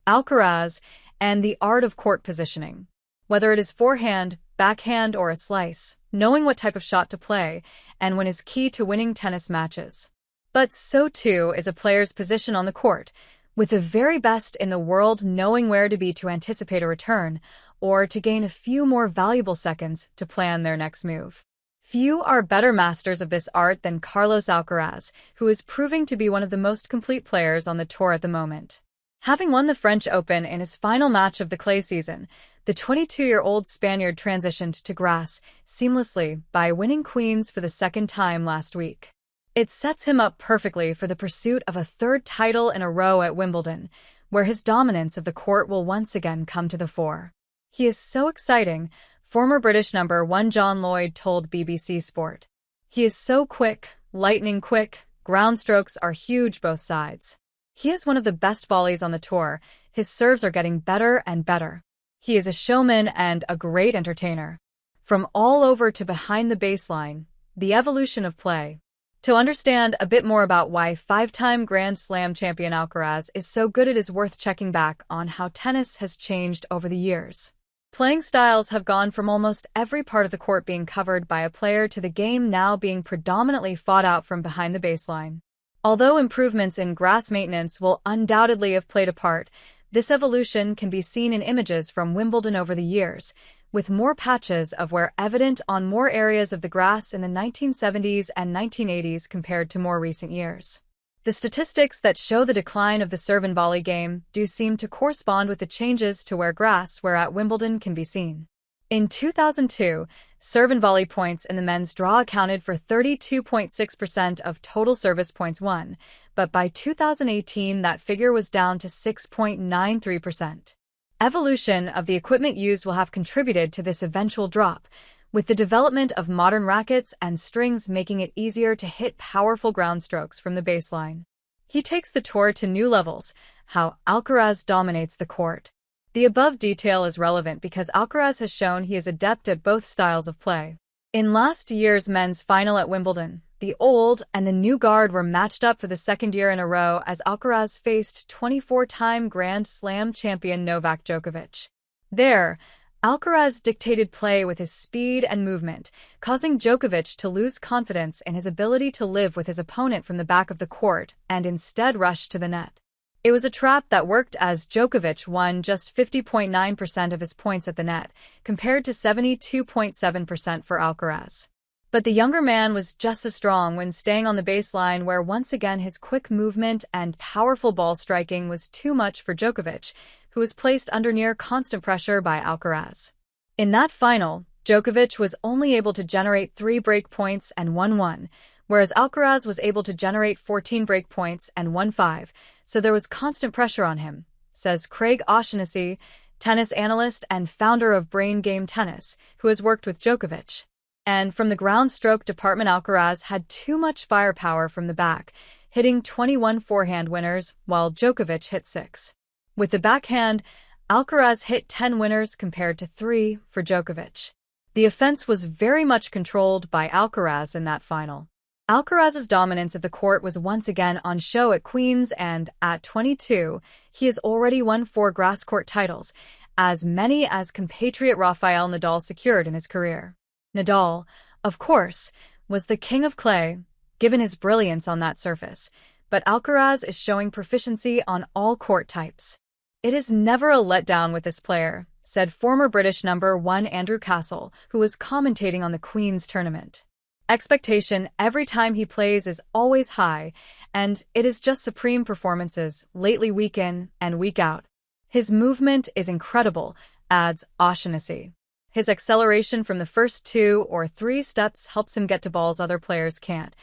Alcaraz, and the art of court positioning. Whether it is forehand, backhand, or a slice, knowing what type of shot to play and when is key to winning tennis matches. But so too is a player's position on the court, with the very best in the world knowing where to be to anticipate a return or to gain a few more valuable seconds to plan their next move. Few are better masters of this art than Carlos Alcaraz, who is proving to be one of the most complete players on the tour at the moment. Having won the French Open in his final match of the clay season, the 22-year-old Spaniard transitioned to grass seamlessly by winning Queens for the second time last week. It sets him up perfectly for the pursuit of a third title in a row at Wimbledon, where his dominance of the court will once again come to the fore. He is so exciting, former British number 1 John Lloyd told BBC Sport. He is so quick, lightning quick, ground strokes are huge both sides. He is one of the best volleys on the tour, his serves are getting better and better. He is a showman and a great entertainer. From all over to behind the baseline, the evolution of play. To understand a bit more about why five-time Grand Slam champion Alcaraz is so good, it is worth checking back on how tennis has changed over the years. Playing styles have gone from almost every part of the court being covered by a player to the game now being predominantly fought out from behind the baseline. Although improvements in grass maintenance will undoubtedly have played a part, this evolution can be seen in images from Wimbledon over the years, with more patches of wear evident on more areas of the grass in the 1970s and 1980s compared to more recent years. The statistics that show the decline of the serve and volley game do seem to correspond with the changes to where grass were at Wimbledon can be seen. In 2002, serve and volley points in the men's draw accounted for 32.6% of total service points won, but by 2018 that figure was down to 6.93%. Evolution of the equipment used will have contributed to this eventual drop, with the development of modern rackets and strings making it easier to hit powerful ground strokes from the baseline. He takes the tour to new levels, how Alcaraz dominates the court. The above detail is relevant because Alcaraz has shown he is adept at both styles of play. In last year's men's final at Wimbledon, the old and the new guard were matched up for the second year in a row as Alcaraz faced 24-time Grand Slam champion Novak Djokovic. There, Alcaraz dictated play with his speed and movement, causing Djokovic to lose confidence in his ability to live with his opponent from the back of the court and instead rush to the net. It was a trap that worked as Djokovic won just 50.9% of his points at the net, compared to 72.7% for Alcaraz. But the younger man was just as strong when staying on the baseline, where once again his quick movement and powerful ball striking was too much for Djokovic, who was placed under near constant pressure by Alcaraz. In that final, Djokovic was only able to generate 3 break points and won 1, whereas Alcaraz was able to generate 14 break points and won 5, so there was constant pressure on him, says Craig O'Shaughnessy, tennis analyst and founder of Brain Game Tennis, who has worked with Djokovic. And from the ground stroke department, Alcaraz had too much firepower from the back, hitting 21 forehand winners while Djokovic hit 6. With the backhand, Alcaraz hit 10 winners compared to 3 for Djokovic. The offense was very much controlled by Alcaraz in that final. Alcaraz's dominance of the court was once again on show at Queens, and at 22, he has already won 4 grass court titles, as many as compatriot Rafael Nadal secured in his career. Nadal, of course, was the king of clay, given his brilliance on that surface, but Alcaraz is showing proficiency on all court types. It is never a letdown with this player, said former British number 1 Andrew Castle, who was commentating on the Queen's tournament. Expectation every time he plays is always high, and it is just supreme performances lately week in and week out. His movement is incredible, adds O'Shaughnessy. His acceleration from the first 2 or 3 steps helps him get to balls other players can't,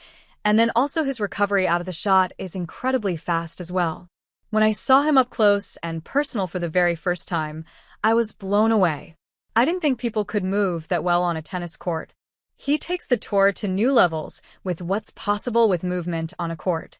and then also his recovery out of the shot is incredibly fast as well. When I saw him up close and personal for the very first time, I was blown away. I didn't think people could move that well on a tennis court. He takes the tour to new levels with what's possible with movement on a court.